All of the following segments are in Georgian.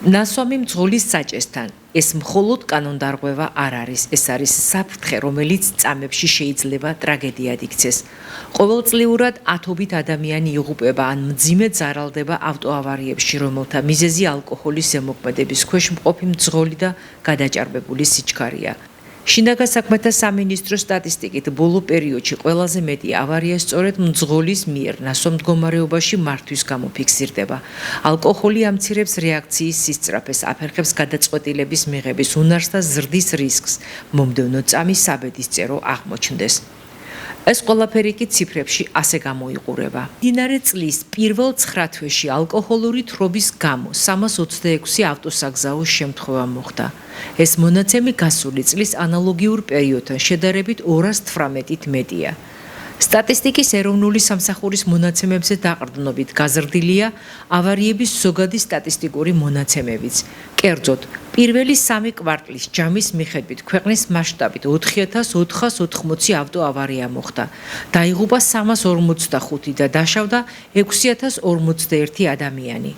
ნასვამი მძღოლის საჭესთან ეს მხოლოდ კანონდარღვევა არ არის, ეს არის საფრთხე, რომელიც წამებში შეიძლება ტრაგედიად იქცეს. ყოველწლიურად ათობით ადამიანი იღუპება ან მძიმედ ზარალდება ავტოავარიებში, რომელთა მიზეზი ალკოჰოლის ზემოქმედების ქვეშ მყოფი მძღოლი და გადაჭარბებული სიჩქარეა. შინაგან საქმეთა სამინისტროს სტატისტიკით ბოლო პერიოდში ყველაზე მეტი ავარია სწორედ მძღოლის მიერ ნასვამ მდგომარეობაში მართვის გამო ფიქსირდება. ალკოჰოლი ამცირებს რეაქციის სისწრაფეს, აფერხებს გადაწყვეტილების მიღების უნარს და ზრდის რისკს, მომდევნო წამის საბედისწერო აღმოჩნდეს. ეს ყველაფერი კი ციფრებში ასე გამოიყურება. მდინარე წლის პირველ 9 თვეში ალკოჰოლური თრობის გამო 326 ავტოსაგზაო შემთხვევა მოხდა. ეს მონაცემი გასული წლის ანალოგიურ პერიოდთან შედარებით 218-ით მეტია. სტატისტიკის ეროვნული სამსახურის მონაცემებზე დაყრდნობით გაზრდილია ავარიების ზოგადი სტატისტიკური მონაცემებიც. კერძოდ, პირველი 3 კვარტლის ჯამის მიხედვით ქვეყნის მასშტაბით 4480 ავტოავარია მოხდა. დაიღუპა 345 და დაშავდა 6041 ადამიანი.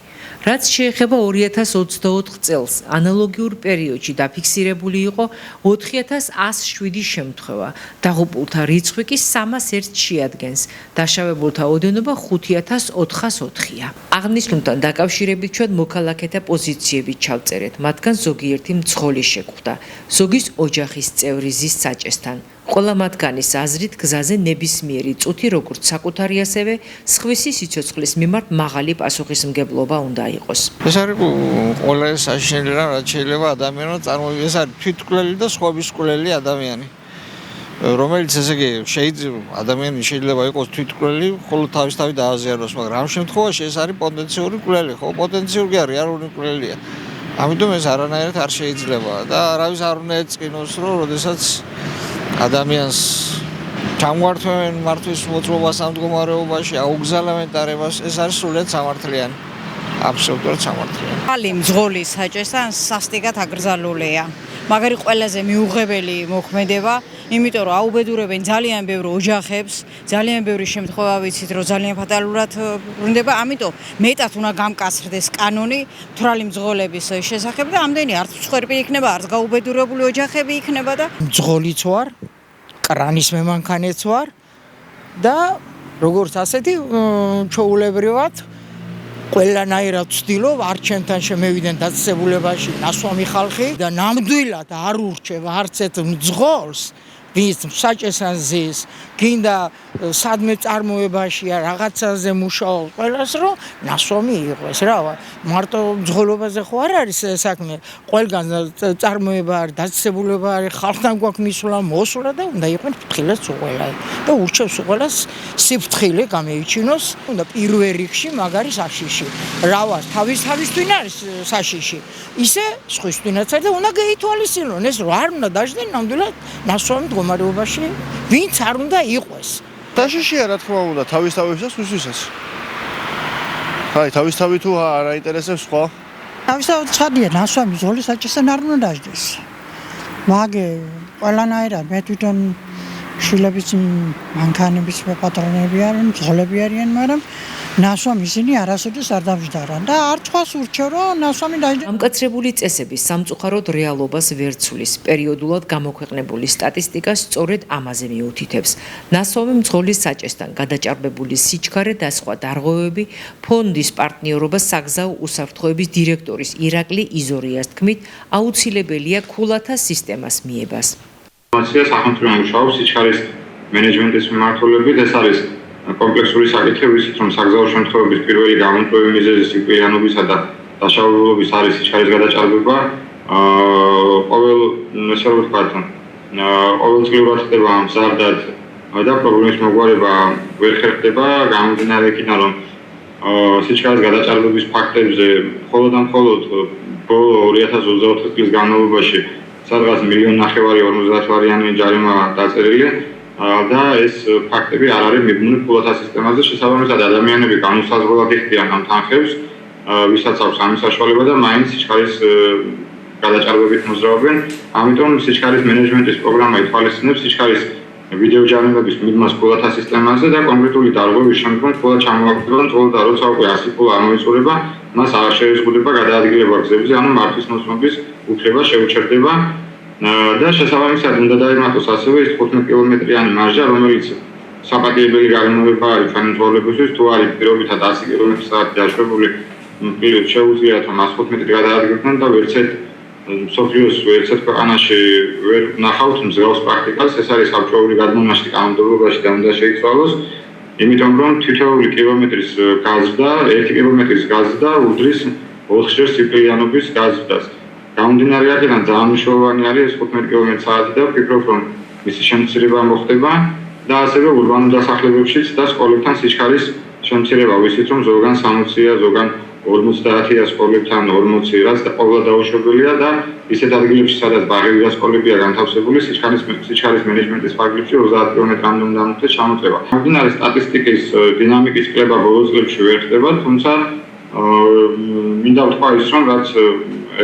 რაც შეეხება 2024 წელს, ანალოგიურ პერიოდში დაფიქსირებული იყო 4107 შემთხვევა. დაღუპულთა რიცხვი კი 301-ს შეადგენს. დაშავებულთა ოდენობა 5404-ია. აღნიშნულთან დაკავშირებით ჩვენ მოქალაქეთა პოზიციებით ჩავწერეთ, მათგან ზოგიერთი მძღოლი შეგვხვდა, ზოგის ოჯახის წევრი ზის საჭესთან. ყველა მათგანის აზრით გზაზე ნებისმიერი წუთი როგორც საკუთარი ასევე სხვისი სიცოცხლის მიმართ მაღალი პასუხისმგებლობა უნდა იყოს. ეს არის ყველა საშინელი რამ, რაც შეიძლება ადამიანმა წარმოვიდეს. ეს არის თვითმკვლელი და სხვების მკვლელი ადამიანი, რომელიც ესე იგი ადამიანი შეიძლება იყოს თვითმკვლელი, ხოლო თავისთავად დააზიანოს, მაგრამ ამ შემთხვევაში ეს არის პოტენციური მკვლელი, ხო, პოტენციური კი არის, არული მკვლელია. ამიტომ ეს არანაირად არ შეიძლება და არავის არ უნდა ეწყინოს, რომ როდესაც ადამიანს ჩამგვართვენ მართვის მოძრაობას ამ მდგომარეობაში, აუგზავნებენ დარებას, ეს არის სრულიად სამართლიანი. აბსოლუტურად სამართლიანი. ხალი მძღოლის საჭესთან სასტიკად აკრძალულია. მაგარი ყველაზე მიუღებელი მოქმედება, იმიტომ რომ აუბედურებენ ძალიან ბევრ ოჯახებს, ძალიან ბევრი შემთხვევა ვიცით, რომ ძალიან ფატალურად ბრუნდება, ამიტომ მეტად უნდა გამკაცრდეს კანონი მთვრალი მძღოლების შესახებ და ამდენი არც მსხვერპლი იქნება, არც გაუბედურებული ოჯახები იქნება და მძღოლიც ვარ, კრანის მემანქანეც ვარ და როგორც ასეთი ჩვეულებრივად ყველანაირად ვცდილობ არ ჩემთან შემევიდნენ დაწესებულებაში ნასვამი ხალხი და ნამდვილად არ ურჩევ არც ერთ მძღოლს, ვის საჭესთან ზის, გინდა სადმე წარმოებაშია, რაღაცაზე მუშაობს, ყველას რომ ნასვამი იყოს რა. მარტო მძღოლობაზე ხო არ არის საქმე. ყველგან წარმოება არის, დაწესებულება არის, ხალხთან გვაქვს მისვლა, მოსვლა და უნდა იყოს ფრთხილად უყველა. და ურჩევს უყველას სიფრთხილე გამეიჩინოს, უნდა პირველ რიგში მაგარი საშიში. რა ვარ, თავისთავისთვინ არის საშიში. ისე სხვისთვინაც არის და უნდა გაითვალისწინონ ეს რომ არ უნდა დაждდნენ ნამდვილად ნასვამი მდგომარეობაში, ვინც არ უნდა იყვეს. დაშიშია რა თქმა უნდა, თავისთავისას ვისვისაც. აი, თავისთავი თუ არ აინტერესებს სხვა. თავისთავად ცხადია, ნასვამი მძღოლის საჭესთან არ უნდა დაждდეს. მაგე ყველანაირად მე თვითონ შილების მანქანების პატრონები არიან, მძღოლები არიან, მაგრამ ნასვამი ისინი არასოდეს არ დავждარან და არ ცხას ურჩევ რომ ნასვამი დაждდეს. ამკაცრებული წესები სამწუხაროდ რეალობას ვერ ცვლის. პერიოდულად გამოქვეყნებული სტატისტიკა სწორედ ამაზე მიუთითებს. ნასვამი მძღოლის საჭესთან გადაჭარბებული სიჩქარე და სხვა დარღვევები ფონდის პარტნიორობა საგზაო უსაფრთხოების დირექტორის ირაკლი იზორიას თქმით, აუცილებელია ქულათა სისტემას მიებას. სახელმწიფო მუშაობს სიჩქარის მენეჯმენტის მიმართულებით, ეს არის კომპლექსური საკითხი, ვიცით რომ საგზაო შემთხვევების პირველი გამომწვევი მიზეზი სიკვდილიანობისა და დაშავებულობის არის სიჩქარის გადაჭარბება. ყოველწლიურად ხდება მზარდად და პრობლემის მოგვარება ვერ ხერხდება, გამომდინარე იქიდან რომ სიჩქარის გადაჭარბების ფაქტებზე მხოლოდ ბოლო 2024 წლის განმავლობაში სადღაც 1,5 მილიონი ჯარიმა დაწერილი და ეს ფაქტები არ არის მიბმული ქულათა სისტემაზე. შესაბამისად ადამიანები განუსაზღვრელად იხდიან ამ თანხებს, ვისაც აქვს ამის საშუალება და მაინც სიჩქარის გადაჭარბებით მოძრაობენ. ამიტომ სიჩქარის მენეჯმენტის პროგრამა ითვალისწინებს სიჩქარის ვიდეოჯანმრთელობის მიღმას ფულათა სისტემაზე და კონკრეტული დარღვევის შემდგომ ფულად ჩამოაყალიბებენ თვალ და როცა უკვე 100 ფულა ამოიწურება, მას არ შეეზღუდება გადაადგილება გზებზე, ანუ მართვის მოსმობის უფლება შეუჩერდება და შესაბამისად უნდა დაემატოს ასევე ის 15 კილომეტრიანი მარჟა, რომელიც საპატიებელი გარემოება არის თანამშრომლებისთვის, თუ არის პირობითად 100 კm/სთ დაშვებული პირით შეუძლიათ მას 15 გადაადგილდნენ და ვერცეთ სოფიოს ვერცეთ ქვეყანაში ვერ ნახავთ მსგავს პრაქტიკას, ეს არის საბჭოური გადმონაშთი კანონმდებლობაში და უნდა შეიცვალოს, იმიტომ რომ თითოეული კილომეტრის გაზრდა, 1 კილომეტრის გაზრდა უდრის 4-ჯერ სიკვდილიანობის გაზრდას. გამომდინარე აქედან ძალიან მნიშვნელოვანი არის ეს 15 კm/სთ და ვფიქრობ, რომ მისი შემცირება მოხდება და ასევე ურბანულ დასახლებებშიც და სკოლებთან სიჩქარის შემცირება, ვიცით რომ ზოგან 60-ია, ზოგან 50-ია სკოლებთან 40 რაც და ყოველ დაუშვებელია და ისეთ ადგილებში, სადაც ბაღები და სკოლებია განთავსებული, სიჩქარის მენეჯმენტის ფარგლებში 30 კილომეტრამდე უნდა მოხდეს ჩამოწევა. გამომდინარე სტატისტიკის დინამიკის კვლევა ბოლო წლებში ვერ ხდება, თუმცა მინდა ვთქვა ის, რომ რაც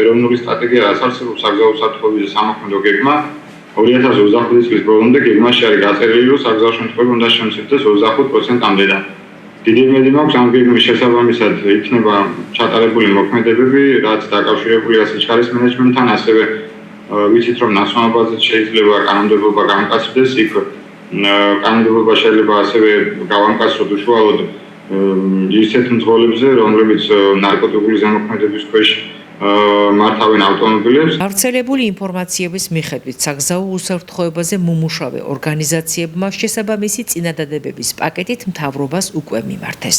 ეროვნული სტრატეგია რაც არსებობს საგზაო საფრთხეების სამოქმედო გეგმა 2025 წლის ბოლომდე გეგმაში არის გაწერილი, რომ საგზაო შემთხვევები უნდა შემცირდეს 25%-მდე და დიდი იმედი მაქვს ამ გეგმის შესაბამისად იქნება ჩატარებული მოქმედებები, რაც დაკავშირებულია სიჩქარის მენეჯმენტთან, ასევე ვიცით რომ ნაცნობაზე შეიძლება კანონმდებლობა გამკაცდეს, იქ კანონმდებლობა შეიძლება ასევე გავამკაცოთ უშუალოდ ისეთ მძღოლებზე, რომლებიც ნარკოტიკული ზემოქმედების ქვეშ მართავენ ავტომობილებს. გავრცელებული ინფორმაციების მიხედვით საგზაო უსაფრთხოებაზე მომუშავე ორგანიზაციებმა შესაბამისი წინადადებების პაკეტით მთავრობას უკვე მიმართეს.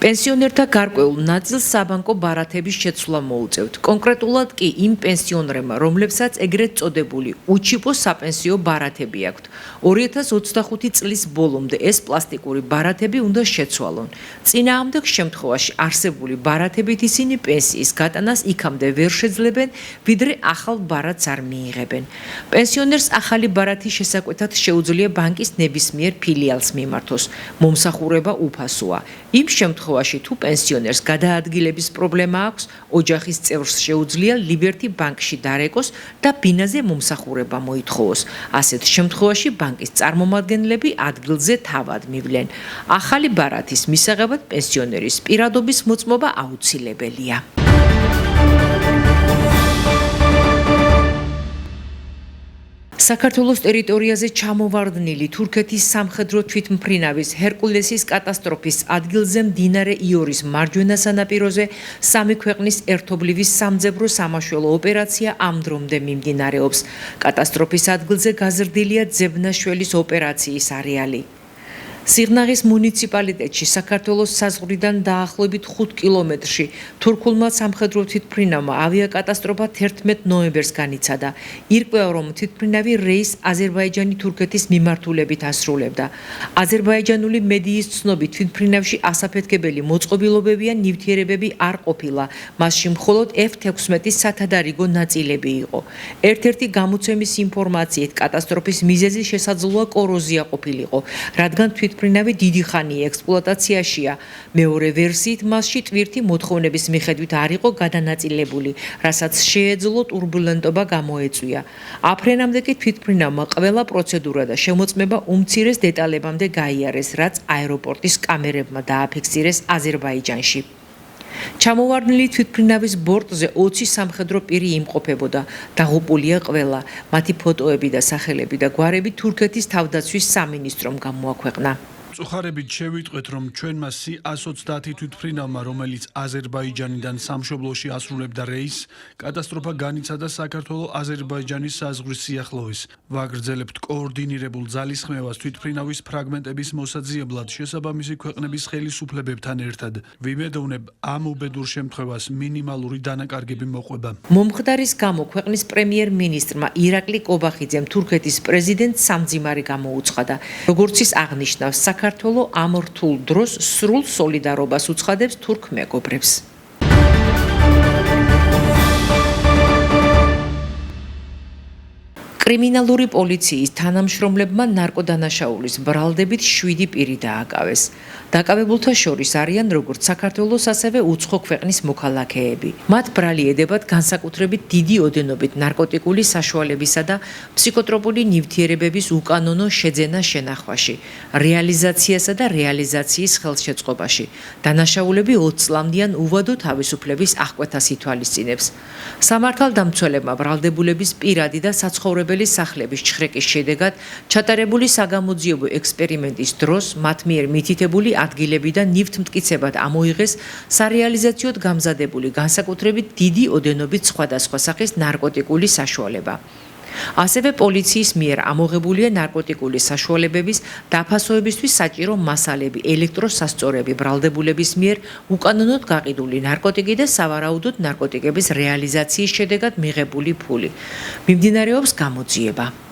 პენსიონერთა გარკვეულ ნაწილს საბანკო ბარათების შეცვლა მოუწევთ. კონკრეტულად კი იმ პენსიონერებმა, რომლებსაც ეგრეთ წოდებული უჩიპო საპენსიო ბარათები აქვთ. 2025 წლის ბოლომდე ეს პლასტიკური ბარათები უნდა შეცვალონ. წინააღმდეგ შემთხვევაში არსებული ბარათებით ისინი პენსიის გატანას იქამდე ვერ შეძლებენ, ვიდრე ახალ ბარათს არ მიიღებენ. პენსიონერს ახალი ბარათის შესაკვეთად შეუძლია ბანკის ნებისმიერ ფილიალს მიმართოს. მომსახურება უფასოა. იმ შემთხვევაში თუ პენსიონერს გადაადგილების პრობლემა აქვს, ოჯახის წევრს შეუძლია ლიბერტი ბანკში დარეკოს და ბინაზე მომსახურება მოითხოვოს. ასეთ შემთხვევაში ბანკის წარმომადგენლები ადგილზე თავად მივლენ. ახალი ბარათის მისაღებად პენსიონერის პირადობის მოწმობა აუცილებელია. საქართველოს ტერიტორიაზე ჩამოვარდნილი თურქეთის სამხედრო თვითმფრინავის ჰერკულესის კატასტროფის ადგილზე მდინარე იორის მარჯვენა სანაპიროზე სამი ქვეყნის ერთობლივი სამძებრო სამაშველო ოპერაცია ამ დრომდე მიმდინარეობს. კატასტროფის ადგილზე გაზრდილია ძებნაშველის ოპერაციის არეალი. სიღნაღის მუნიციპალიტეტში საქართველოს საზღვრიდან დაახლოებით 5 კილომეტრში თურქულმა სამხედრო თვითმფრინავმა ავიაკატასტროფა 11 ნოემბერს განიცადა. ირკვევა, რომ თვითმფრინავი რეისს აზერბაიჯანი-თურქეთის მიმართულებით ასრულებდა. აზერბაიჯანული მედიის ცნობით თვითმფრინავში ასაფეთქებელი მოწყობილობები ან ნივთიერებები არ ყოფილა. მასში მხოლოდ F-16-ის სათადარიგო ნაწილები იყო. ერთ-ერთი გამოცემის ინფორმაციით კატასტროფის მიზეზი შესაძლოა კოროზია ყოფილიყო, რადგან თვითმფრინავი დიდი ხანია ექსპლუატაციაშია. მეორე ვერსიით მასში ტვირთი მოთხოვნების მიხედვით არ იყო გადანაწილებული, რასაც შეეძლო ტურბულენტობა გამოეწვია. აფრენამდე კი თვითმფრინავმა ყველა პროცედურა და შემოწმება უმცირეს დეტალებამდე გაიარეს, რაც აეროპორტის კამერებმა დააფიქსირეს აზერბაიჯანში. ჩამოვარდნილი თვითმფრინავის ბორტზე 20 სამხედრო პირი იმყოფებოდა. დაღუპულია ყველა. მათი ფოტოები და სახელები და გვარები თურქეთის თავდაცვის სამინისტრომ გამოაქვეყნა. წუხარებით შევიტყვეთ, რომ ჩვენმა C-130 თვითმფრინავმა, რომელიც აზერბაიჯანიდან სამშობლოში ასრულებდა რეისს, კატასტროფა განიცადა საქართველო-აზერბაიჯანის საზღვრის სიახლოვეს. ვაგრძელებთ კოორდინირებულ ძალისხმევას თვითმფრინავის ფრაგმენტების მოსაძიებლად შესაბამისი ქვეყნების ხელისუფლებებთან ერთად. ვიმედოვნებ ამ უბედურ შემთხვევას მინიმალური დანაკარგები მოყვება. მომხდარის გამო ქვეყნის პრემიერ-მინისტრმა ირაკლი კობახიძემ თურქეთის პრეზიდენტს სამძიმარი გამოუცხადა. როგორც ის აღნიშნავს, საქართველო ამ რთულ დროს სრულ სოლიდარობას უცხადებს თურქ მეგობრებს. კრიმინალური პოლიციის თანამშრომლებმა ნარკოდანაშაულის ბრალდებით 7 პირი დააკავეს. დაკავებულთა შორის არიან როგორც საქართველოს, ასევე უცხო ქვეყნის მოქალაქეები. მათ ბრალი ედებათ განსაკუთრებით დიდი ოდენობით ნარკოტიკული საშუალებისა და ფსიქოტროპული ნივთიერებების უკანონო შეძენა შენახვაში, რეალიზაციასა და რეალიზაციის ხელშეწყობაში. დანაშაულები 20 წლამდიან უვადო თავისუფლების აღკვეთას ითვალისწინებს. სამართალდამცველებმა ბრალდებულების პირადი და საცხოვრებელი სახლების ჩხრეკის შედეგად ჩატარებული საგამოძიებო ექსპერიმენტის დროს მათ მიერ მითითებული ადგილებიდან ნივთმტკიცებად ამოიღეს სარეალიზაციოდ გამზადებული განსაკუთრებით დიდი ოდენობით სხვადასხვა სახის ნარკოტიკული საშუალება. ასევე პოლიციის მიერ ამოღებულია ნარკოტიკული საშუალებების დაფასოებისთვის საჭირო მასალები, ელექტროსასწორები, ბრალდებულების მიერ უკანონოდ გაყიდული ნარკოტიკი და სავარაუდოდ ნარკოტიკების რეალიზაციის შედეგად მიღებული ფული. მიმდინარეობს გამოძიება.